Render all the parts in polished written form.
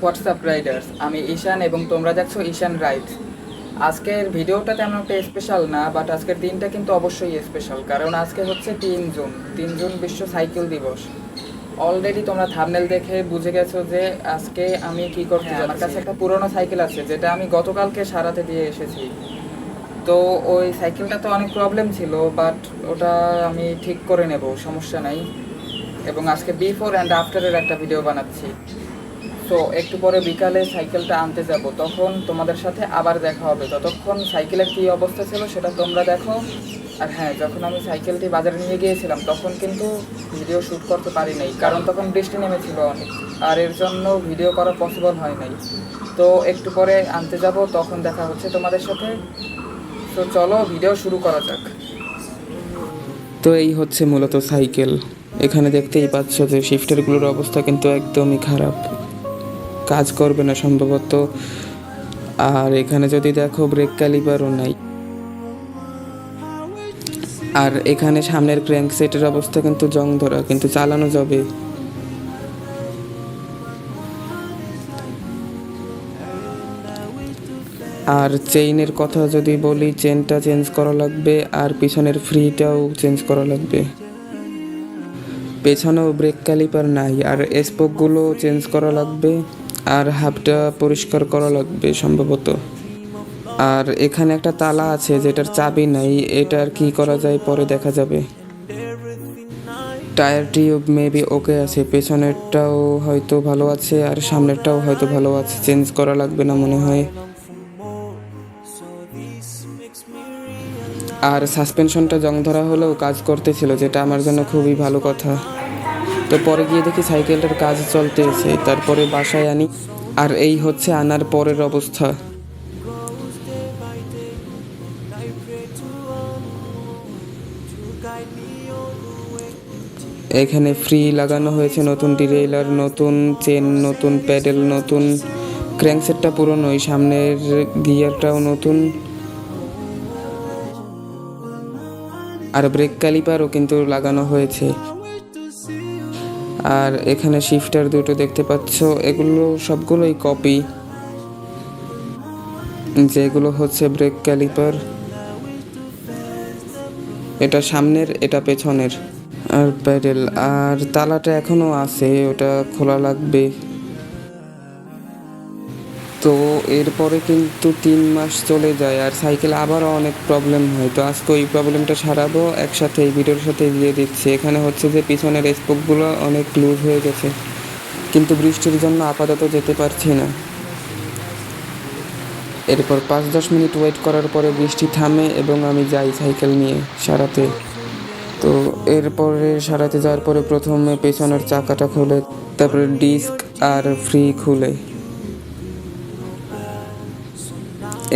WhatsApp Riders, আমি ঈশান এবং তোমরা দেখছো ঈশান রাইডস। আজকের ভিডিওটা তেমন একটা স্পেশাল না, বাট আজকের দিনটা কিন্তু অবশ্যই স্পেশাল, কারণ আজকে হচ্ছে 3 জুন। 3 জুন বিশ্ব সাইকেল দিবস। অলরেডি তোমরা থাম্বনেল দেখে বুঝে গেছো যে আজকে আমি কি করতে যাচ্ছি। আমার কাছে একটা পুরনো সাইকেল আছে যেটা আমি গতকালকে সারাতে দিয়ে এসেছি। তো ওই সাইকেলটা তো অনেক প্রবলেম ছিল, বাট ওটা আমি ঠিক করে নেব, সমস্যা নাই। এবং আজকে বিফোর অ্যান্ড আফটারের একটা ভিডিও বানাচ্ছি। সো একটু পরে বিকালে সাইকেলটা আনতে যাব, তখন তোমাদের সাথে আবার দেখা হবে। ততক্ষণ সাইকেলের কী অবস্থা ছিল সেটা তোমরা দেখো। আর হ্যাঁ, যখন আমি সাইকেলটি বাজারে নিয়ে গিয়েছিলাম তখন কিন্তু ভিডিও শ্যুট করতে পারি নাই, কারণ তখন বৃষ্টি নেমেছিল অনেক, আর এর জন্য ভিডিও করা পসিবল হয় নাই। তো একটু পরে আনতে যাব, তখন দেখা হচ্ছে তোমাদের সাথে। তো চলো ভিডিও শুরু করা যাক। তো এই হচ্ছে মূলত সাইকেল। এখানে দেখতেই পাচ্ছ যে শিফটারগুলোর অবস্থা কিন্তু একদমই খারাপ, কাজ করবে না সম্ভবত। আর এখানে যদি দেখো ব্রেক ক্যালিপারও নাই। আর এখানে সামনের ক্র্যাঙ্ক সেটের অবস্থা কিন্তু জং ধরা, কিন্তু চালানো যাবে। আর চেইনের কথা যদি বলি, চেনটা চেঞ্জ করা লাগবে, আর পিছনের ফ্রিটাও চেঞ্জ করা লাগবে। পেছনেও ব্রেক ক্যালিপার নাই, আর স্পোকগুলো চেঞ্জ করা লাগবে, আর হাবটা পরিষ্কার করা লাগবে সম্ভবত। আর এখানে একটা তালা আছে যেটার চাবি নাই, এটার কি করা যায় পরে দেখা যাবে। টায়ার টিউব মেবি ওকে আছে, পেছনেরটাও হয়তো ভালো আছে আর সামনেরটাও হয়তো ভালো আছে, চেঞ্জ করা লাগবে না মনে হয়। আর সাসপেনশনটা জং ধরা হলেও কাজ করতেছিল, যেটা আমার জন্য খুবই ভালো কথা। তো পরে গিয়ে দেখি সাইকেলটার কাজ চলতেছে, তারপরে বাসায় আনি। আর এই হচ্ছে আনার পরের অবস্থা। এখানে ফ্রি লাগানো হয়েছে, নতুন ডিরেইলার, নতুন চেন, নতুন প্যাডেল, নতুন ক্র্যাঙ্কসেটটা পুরনোই, সামনের গিয়ারটাও নতুন, আর ব্রেক ক্যালিপারও কিন্তু লাগানো হয়েছে। আর এখানে শিফটার দুটো দেখতে পাচ্ছ, এগুলো সবগুলোই কপি, যেগুলো হচ্ছে ব্রেক ক্যালিপার। এটা সামনের, এটা পেছনের। আর প্যাডেল, আর তালাটা এখনো আছে, ওটা খোলা লাগবে। তো এরপরে কিন্তু 3 মাস চলে যায় আর সাইকেল আবারও অনেক প্রবলেম হয়। তো আজকে ওই প্রবলেমটা সারাবো, একসাথে এই ভিডিওর সাথে দিয়ে দিচ্ছি। এখানে হচ্ছে যে পিছনের স্পোকগুলো অনেক লুজ হয়ে গেছে, কিন্তু বৃষ্টির জন্য আপাতত যেতে পারছি না। এরপর 5-10 মিনিট ওয়েট করার পরে বৃষ্টি থামে এবং আমি যাই সাইকেল নিয়ে সারাতে। তো এরপরে সারাতে যাওয়ার পরে প্রথমে পেছনের চাকাটা খুলে, তারপরে ডিস্ক আর ফ্রি খুলে,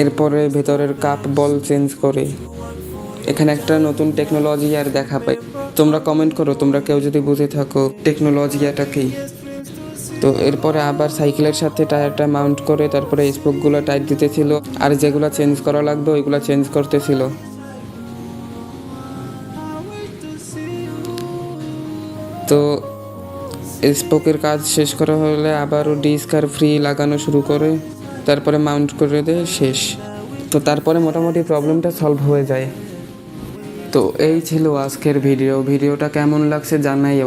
এরপরে ভেতরের কাপ বল চেঞ্জ করে। এখানে একটা নতুন টেকনোলজি আর দেখা পাই। তোমরা কমেন্ট করো, তোমরা কেউ যদি বুঝে থাকো টেকনোলজিটা কি। তো এরপরে আবার সাইকেলের সাথে টায়ারটা মাউন্ট করে তারপরে স্পোকগুলো টাইট দিতেছিল, আর যেগুলো চেঞ্জ করা লাগবে ওইগুলো চেঞ্জ করতেছিল। তো স্পোকের কাজ শেষ করা হলে আবারও ডিস্ক আর ফ্রি লাগানো শুরু করে, তারপরে মাউন্ট করে দেয়, শেষ। তো তারপরে মোটামুটি প্রবলেমটা সলভ হয়ে যায়। তো এই ছিল আজকের ভিডিওটা কেমন লাগছে জানাই।